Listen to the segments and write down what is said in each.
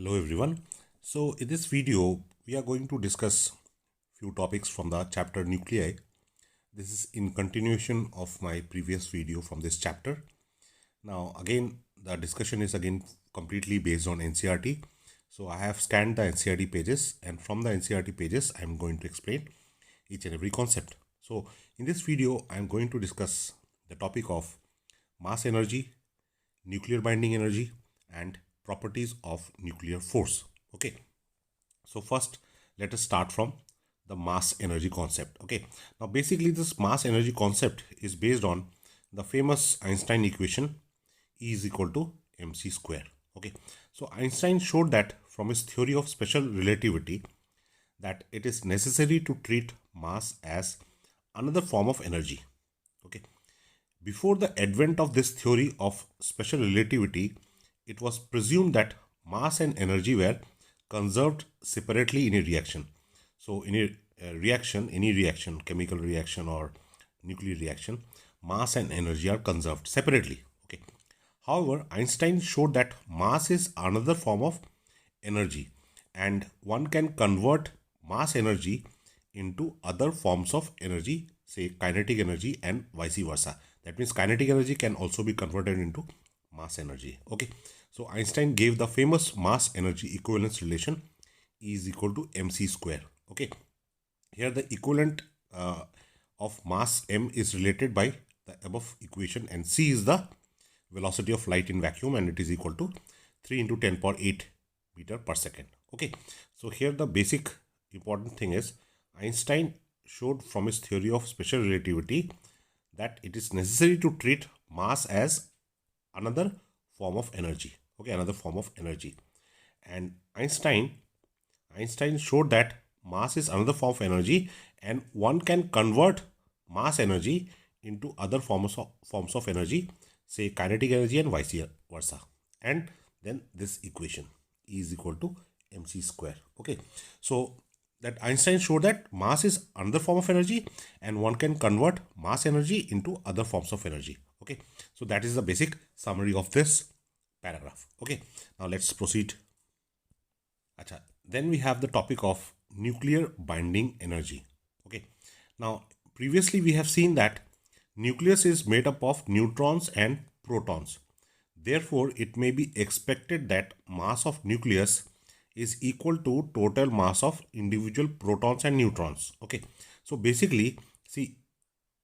Hello everyone. So in this video we are going to discuss few topics from the chapter nuclei. This is in continuation of my previous video from this chapter. Now again the discussion is again completely based on NCERT. So I have scanned the NCERT pages, and from the NCERT pages I am going to explain each and every concept. So in this video I am going to discuss the topic of mass energy, nuclear binding energy, and properties of nuclear force. Okay, so first let us start from the mass energy concept. Okay, now basically this mass energy concept is based on the famous Einstein equation E is equal to mc square. Okay, so Einstein showed that from his theory of special relativity that it is necessary to treat mass as another form of energy. Okay, before the advent of this theory of special relativity, it was presumed that mass and energy were conserved separately in a reaction. So, in a reaction, any reaction, chemical reaction or nuclear reaction, mass and energy are conserved separately. Okay. However, Einstein showed that mass is another form of energy, and one can convert mass energy into other forms of energy, say kinetic energy and vice versa. That means kinetic energy can also be converted into mass energy. Okay, so Einstein gave the famous mass energy equivalence relation E is equal to mc square. Okay, here the equivalent of mass m is related by the above equation, and c is the velocity of light in vacuum, and it is equal to 3 into 10 power 8 meter per second. Okay, so here the basic important thing is Einstein showed from his theory of special relativity that it is necessary to treat mass as another form of energy. Okay, another form of energy. And Einstein showed that mass is another form of energy, and one can convert mass energy into other forms of energy, say kinetic energy and vice versa. And then this equation E is equal to mc square. Okay, so that Einstein showed that mass is another form of energy, and one can convert mass energy into other forms of energy. Okay, so that is the basic summary of this paragraph. Okay, now let's proceed. Acha. Then we have the topic of nuclear binding energy. Okay, now previously we have seen that nucleus is made up of neutrons and protons. Therefore, it may be expected that mass of nucleus is equal to total mass of individual protons and neutrons. Okay, so basically, see,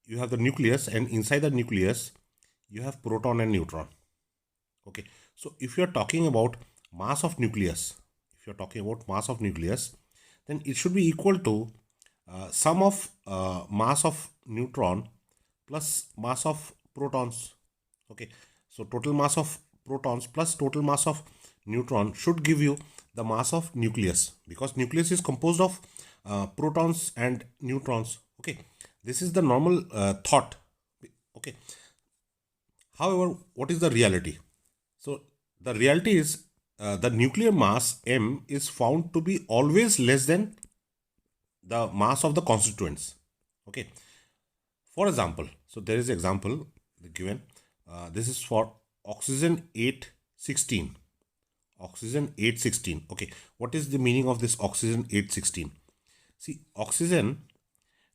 you have the nucleus, and inside the nucleus you have proton and neutron. Okay, so if you are talking about mass of nucleus, then it should be equal to sum of mass of neutron plus mass of protons. Okay, so total mass of protons plus total mass of neutron should give you the mass of nucleus, because nucleus is composed of protons and neutrons. Okay, this is the normal thought. Okay, however, what is the reality? So the reality is the nuclear mass m is found to be always less than the mass of the constituents. Okay, for example, so there is example given. This is for oxygen 816. Oxygen 816. Okay, what is the meaning of this oxygen 816? See, oxygen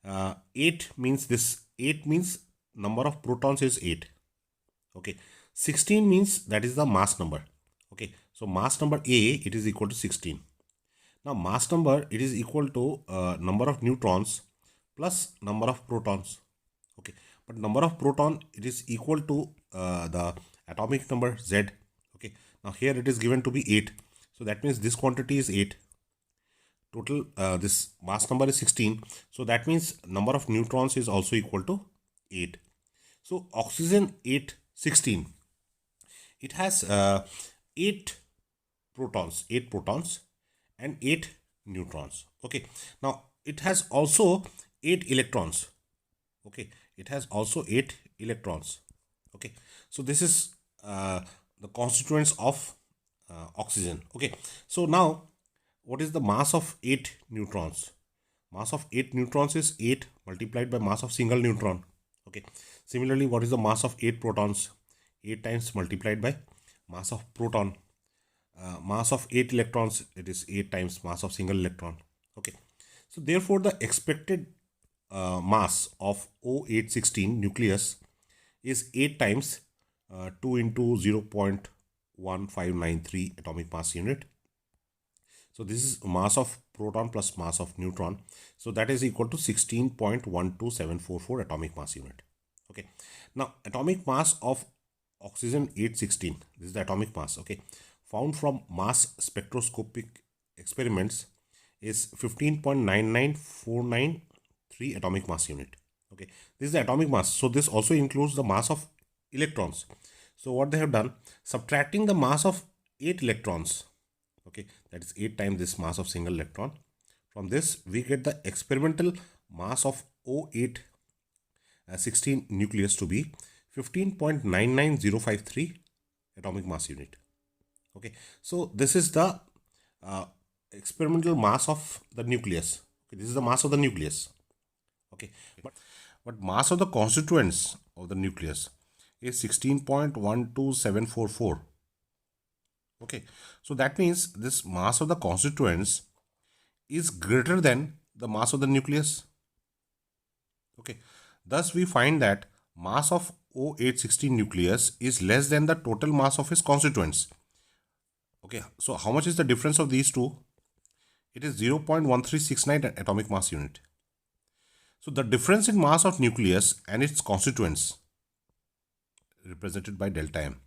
8 means this 8 means number of protons is 8. Okay, 16 means that is the mass number. Okay, so mass number A, it is equal to 16. Now mass number, it is equal to number of neutrons plus number of protons. Okay, but number of proton, it is equal to the atomic number Z. Okay, now here it is given to be 8, so that means this quantity is 8. Total this mass number is 16, so that means number of neutrons is also equal to 8. So oxygen 816, it has 8 protons and 8 neutrons. Okay, now it has also 8 electrons. Okay, it has also 8 electrons. Okay, so this is the constituents of oxygen. Okay, so now what is the mass of 8 neutrons? Mass of 8 neutrons is 8 multiplied by mass of single neutron. Okay, similarly, what is the mass of 8 protons? 8 times multiplied by mass of proton. mass of 8 electrons, it is 8 times mass of single electron. Okay, so therefore the expected mass of O816 nucleus is 8 times 2 into 0.1593 atomic mass unit. So this is mass of proton plus mass of neutron. So that is equal to 16.12744 atomic mass unit. Okay. Now atomic mass of oxygen 816, this is the atomic mass, okay, found from mass spectroscopic experiments is 15.99493 atomic mass unit. Okay, this is the atomic mass. So this also includes the mass of electrons. So what they have done, subtracting the mass of 8 electrons, okay, that is 8 times this mass of single electron. From this we get the experimental mass of O816 nucleus to be 15.99053 atomic mass unit. Okay, so this is the experimental mass of the nucleus. Okay, this is the mass of the nucleus. Okay, but mass of the constituents of the nucleus is 16.12744. Okay, so that means this mass of the constituents is greater than the mass of the nucleus. Okay, thus we find that mass of O816 nucleus is less than the total mass of its constituents. Okay, so how much is the difference of these two? It is 0.1369 atomic mass unit. So the difference in mass of nucleus and its constituents, represented by delta M,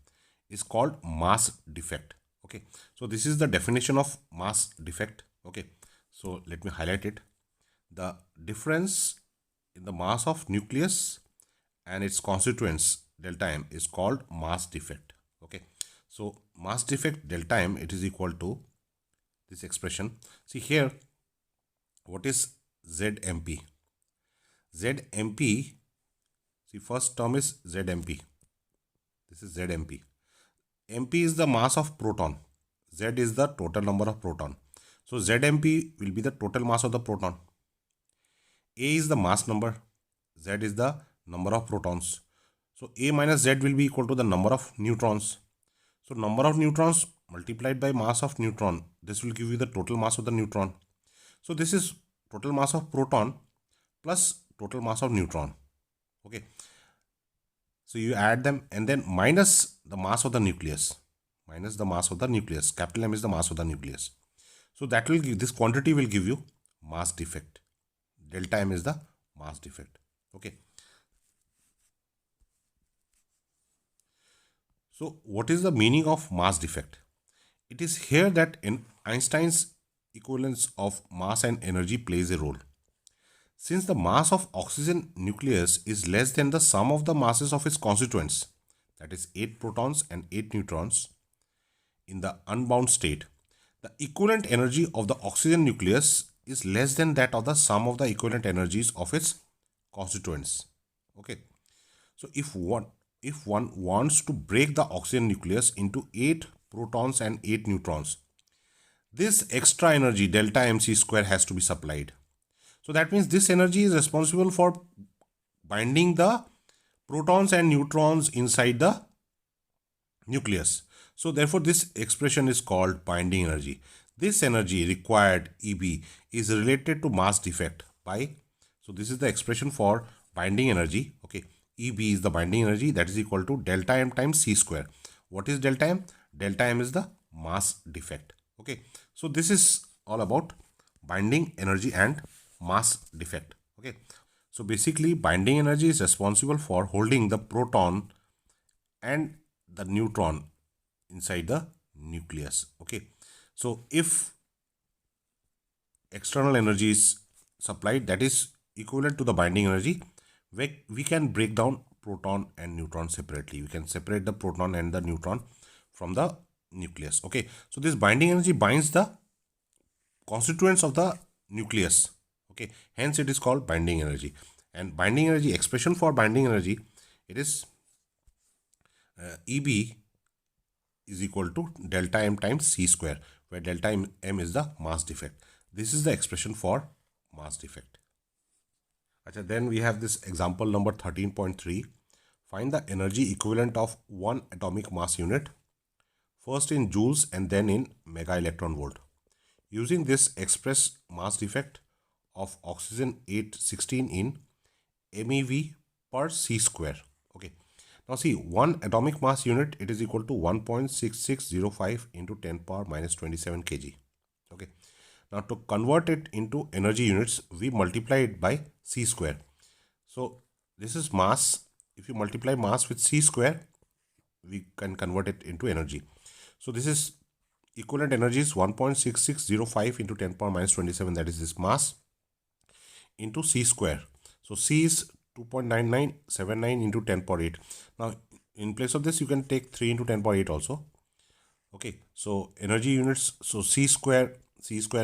is called mass defect. Okay, so this is the definition of mass defect. Okay, so let me highlight it. The difference in the mass of nucleus and its constituents, delta M, is called mass defect. Okay, so mass defect delta M, it is equal to this expression. See here, what is ZMP? ZMP, see, first term is ZMP. This is ZMP. MP is the mass of proton. Z is the total number of proton. So ZMP will be the total mass of the proton. A is the mass number. Z is the number of protons. So A minus Z will be equal to the number of neutrons. So number of neutrons multiplied by mass of neutron, this will give you the total mass of the neutron. So this is total mass of proton plus total mass of neutron. Okay, so you add them and then minus the mass of the nucleus, minus the mass of the nucleus. Capital M is the mass of the nucleus. So that will give, this quantity will give you mass defect. Delta M is the mass defect. Okay, so what is the meaning of mass defect? It is here that in Einstein's equivalence of mass and energy plays a role. Since the mass of oxygen nucleus is less than the sum of the masses of its constituents, that is 8 protons and 8 neutrons, in the unbound state, the equivalent energy of the oxygen nucleus is less than that of the sum of the equivalent energies of its constituents. Okay, so if one wants to break the oxygen nucleus into 8 protons and 8 neutrons, this extra energy delta mc square has to be supplied. So that means this energy is responsible for binding the protons and neutrons inside the nucleus. So therefore this expression is called binding energy. This energy required, EB, is related to mass defect by, so this is the expression for binding energy. Okay, EB is the binding energy, that is equal to delta M times C square. What is delta M? Delta M is the mass defect. Okay, so this is all about binding energy and mass defect. Okay, so basically binding energy is responsible for holding the proton and the neutron inside the nucleus. Okay, so if external energy is supplied that is equivalent to the binding energy, we can break down proton and neutron separately. We can separate the proton and the neutron from the nucleus. Okay, so this binding energy binds the constituents of the nucleus. Okay, hence it is called binding energy. And binding energy, expression for binding energy, it is EB is equal to delta M times C square, where delta M is the mass defect. This is the expression for mass defect. Achha, then we have this example number 13.3. Find the energy equivalent of one atomic mass unit first in joules and then in mega electron volt. Using this, express mass defect of oxygen 816 in MeV per c square. Okay. Now see, one atomic mass unit, it is equal to 1.6605 into 10 power minus 27 kg. Okay. Now to convert it into energy units, we multiply it by c square. So this is mass. If you multiply mass with c square, we can convert it into energy. So this is equivalent energy is 1.6605 into 10 power minus 27, that is this mass, into c square. So c is 2.9979 into 10 power 8. Now in place of this, you can take 3 into 10 power 8 also. Okay, so energy units, so c square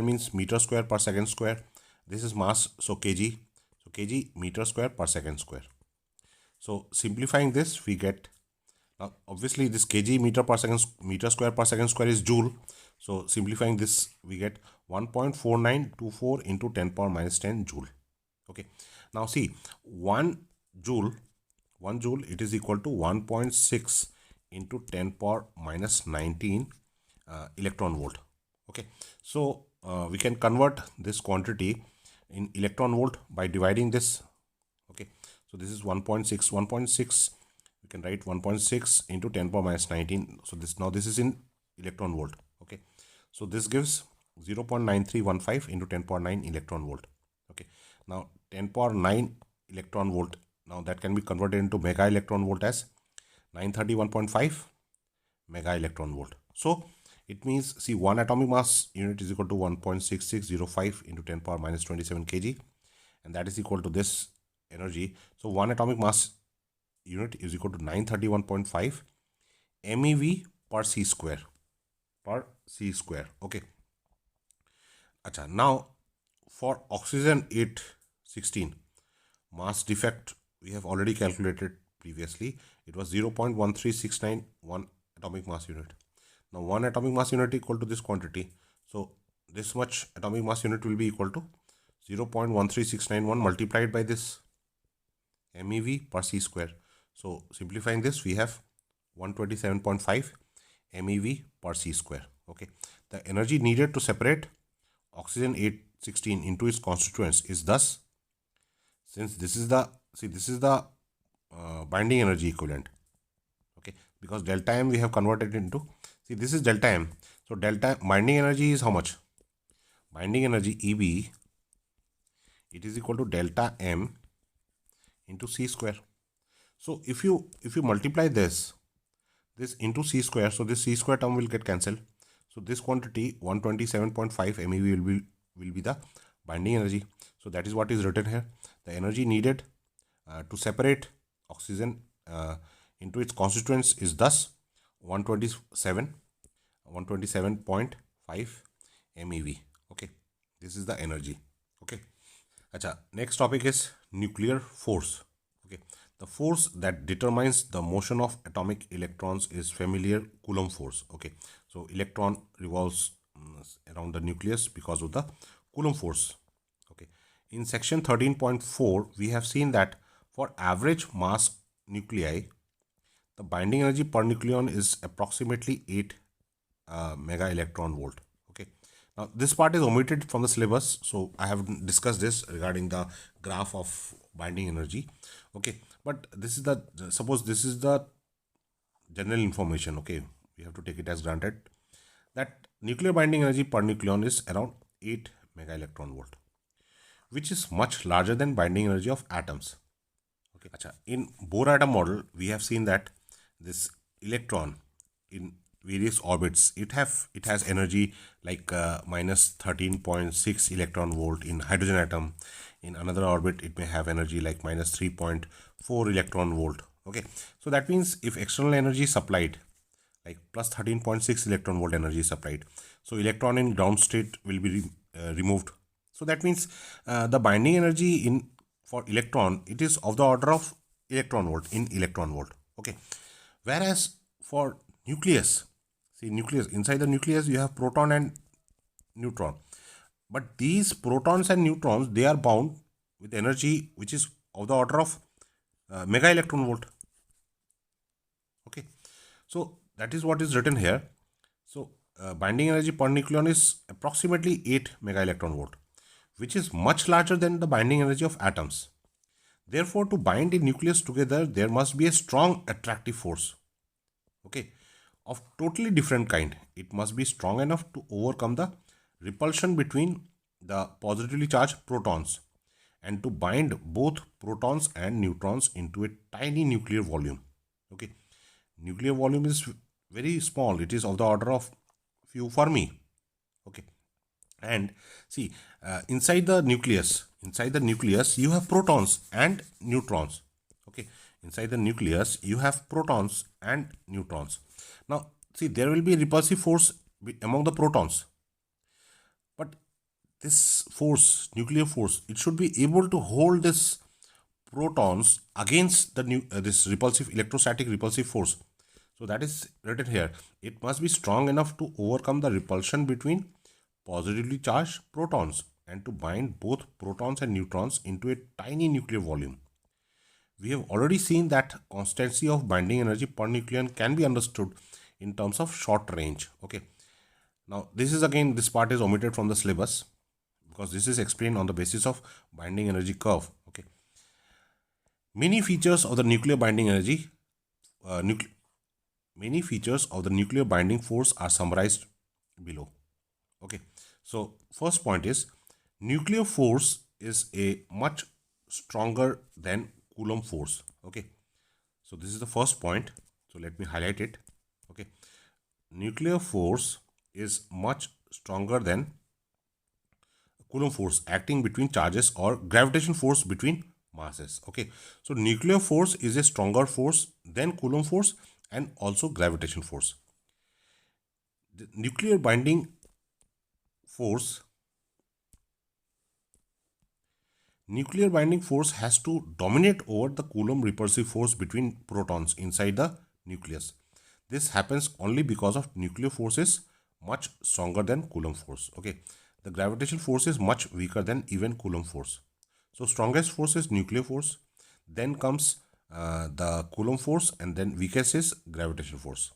means meter square per second square. This is mass, so kg. So kg meter square per second square. So simplifying this, we get, now obviously this kg meter square per second square is joule. So simplifying this, we get 1.4924 into 10 power minus 10 joule. Okay. Now see, 1 joule, it is equal to 1.6 into 10 power minus 19 electron volt. Okay. So we can convert this quantity in electron volt by dividing this. Okay. So this is 1.6. We can write 1.6 into 10 power minus 19. So this is in electron volt. Okay. So this gives 0.9315 into 10 power 9 electron volt. Okay. Now 10 power 9 electron volt. Now that can be converted into mega electron volt as 931.5 mega electron volt. So it means, see, one atomic mass unit is equal to 1.6605 into 10 power minus 27 kg, and that is equal to this energy. So one atomic mass unit is equal to 931.5 MeV per c square. Okay. Acha, now for oxygen 816, mass defect we have already calculated previously. It was 0.13691 atomic mass unit. Now one atomic mass unit equal to this quantity. So this much atomic mass unit will be equal to 0.13691 multiplied by this MeV per c square. So simplifying this, we have 127.5 MeV per c square. Okay. The energy needed to separate oxygen 816 into its constituents is thus, since this is the, binding energy equivalent. Okay. Because delta M we have converted into, see, this is delta M. So delta binding energy is how much? Binding energy EB, it is equal to delta M into c square. So if you multiply this into c square, so this c square term will get cancelled. So this quantity 127.5 MeV will be the binding energy. So that is what is written here. The energy needed to separate oxygen into its constituents is thus 127.5 MeV. Okay, this is the energy. Okay. Acha, next topic is nuclear force. Okay, the force that determines the motion of atomic electrons is familiar Coulomb force. Okay, so electron revolves around the nucleus because of the Coulomb force. Okay, in section 13.4 we have seen that for average mass nuclei, the binding energy per nucleon is approximately 8 mega electron volt. Okay. Now this part is omitted from the syllabus, so I have discussed this regarding the graph of binding energy. Okay, but this is the, suppose this is the general information. Okay, we have to take it as granted that nuclear binding energy per nucleon is around 8 mega electron volt, which is much larger than binding energy of atoms. Okay, acha, in Bohr atom model we have seen that this electron in various orbits, it has energy like minus 13.6 electron volt in hydrogen atom. In another orbit it may have energy like minus 3.4 electron volt. Okay, so that means if external energy is supplied like plus 13.6 electron volt energy supplied, so electron in ground state will be removed. So that means the binding energy in for electron, it is of the order of electron volt in electron volt. Okay, whereas for nucleus, see, nucleus, inside the nucleus you have proton and neutron, but these protons and neutrons, they are bound with energy which is of the order of mega electron volt. Okay, so that is what is written here. So binding energy per nucleon is approximately 8 mega electron volt, which is much larger than the binding energy of atoms. Therefore, to bind a nucleus together, there must be a strong attractive force, okay, of totally different kind. It must be strong enough to overcome the repulsion between the positively charged protons and to bind both protons and neutrons into a tiny nuclear volume. Okay, nuclear volume is very small. It is of the order of few Fermi. Okay, and see, inside the nucleus you have protons and neutrons. Okay, inside the nucleus you have protons and neutrons. Now see, there will be repulsive force among the protons, but this force, nuclear force, it should be able to hold this protons against the this repulsive electrostatic repulsive force. So that is written here. It must be strong enough to overcome the repulsion between positively charged protons and to bind both protons and neutrons into a tiny nuclear volume. We have already seen that constancy of binding energy per nucleon can be understood in terms of short range. Okay. Now this is again, this part is omitted from the syllabus because this is explained on the basis of binding energy curve. Okay. Many features of the nuclear binding energy, many features of the nuclear binding force are summarized below. Okay, so first point is nuclear force is a much stronger than Coulomb force. Okay, so this is the first point. So let me highlight it. Okay, nuclear force is much stronger than Coulomb force acting between charges or gravitation force between masses. Okay, so nuclear force is a stronger force than Coulomb force and also gravitation force. The nuclear binding force has to dominate over the Coulomb repulsive force between protons inside the nucleus. This happens only because of nuclear force is much stronger than Coulomb force. Okay, the gravitational force is much weaker than even Coulomb force. So strongest force is nuclear force, then comes the Coulomb force, and then weakest is gravitational force.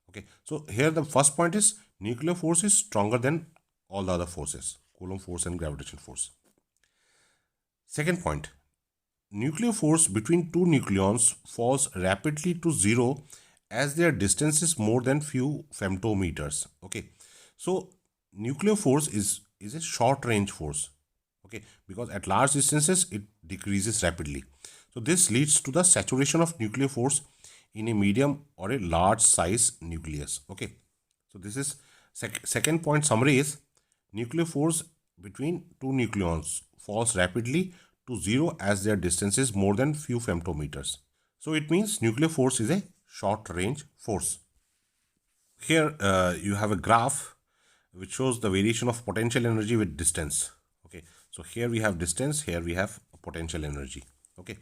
Okay, so here the first point is nuclear force is stronger than all the other forces, Coulomb force and gravitational force. Second point, nuclear force between two nucleons falls rapidly to zero as their distance is more than few femtometers. Okay, so nuclear force is a short range force. Okay, because at large distances it decreases rapidly. So this leads to the saturation of nuclear force in a medium or a large size nucleus. Okay, so this is second point. Summary is nuclear force between two nucleons falls rapidly to zero as their distance is more than few femtometers. So it means nuclear force is a short range force. Here you have a graph which shows the variation of potential energy with distance. Okay, so here we have distance, here we have potential energy. Okay,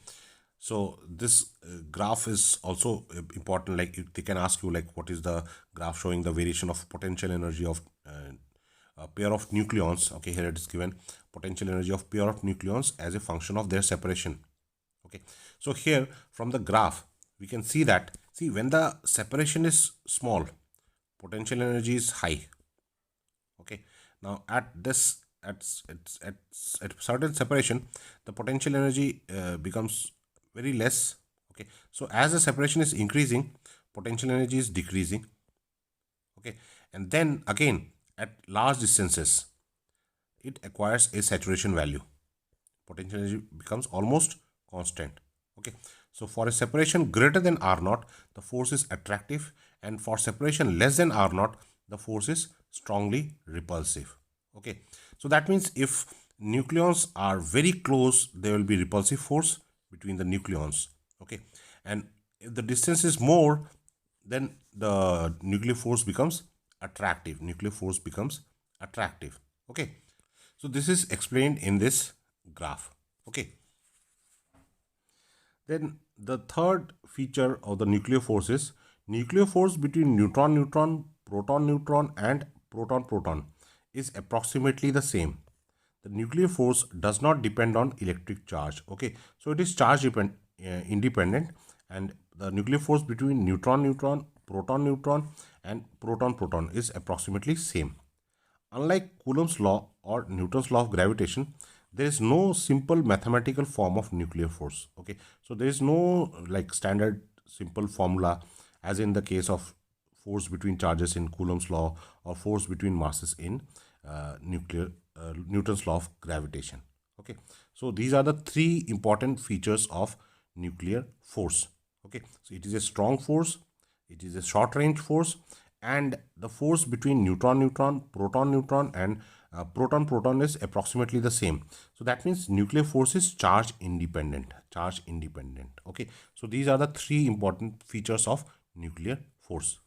so this graph is also important. Like they can ask you like what is the graph showing the variation of potential energy of a pair of nucleons. Okay, here it is given potential energy of pair of nucleons as a function of their separation. Okay, so here from the graph we can see that, see, when the separation is small, potential energy is high. Okay, now at this at certain separation the potential energy becomes very less. Okay, so as the separation is increasing, potential energy is decreasing. Okay, and then again at large distances it acquires a saturation value. Potential energy becomes almost constant. Okay, so for a separation greater than R naught, the force is attractive, and for separation less than R naught, the force is strongly repulsive. Okay, so that means if nucleons are very close, there will be repulsive force between the nucleons. Okay, and if the distance is more, then the nuclear force becomes attractive. Nuclear force becomes attractive. Okay, so this is explained in this graph. Okay, then the third feature of the nuclear force is nuclear force between neutron-neutron, proton-neutron and proton-proton is approximately the same. The nuclear force does not depend on electric charge. Okay, so it is charge independent, and the nuclear force between neutron-neutron, proton-neutron and proton-proton is approximately same. Unlike Coulomb's law or Newton's law of gravitation, there is no simple mathematical form of nuclear force. Okay, so there is no like standard simple formula as in the case of force between charges in Coulomb's law or force between masses in Newton's law of gravitation. Okay, so these are the three important features of nuclear force. Okay, so it is a strong force, it is a short range force, and the force between neutron-neutron, proton-neutron, and proton-proton is approximately the same. So that means nuclear force is charge independent. Charge independent. Okay, so these are the three important features of nuclear force.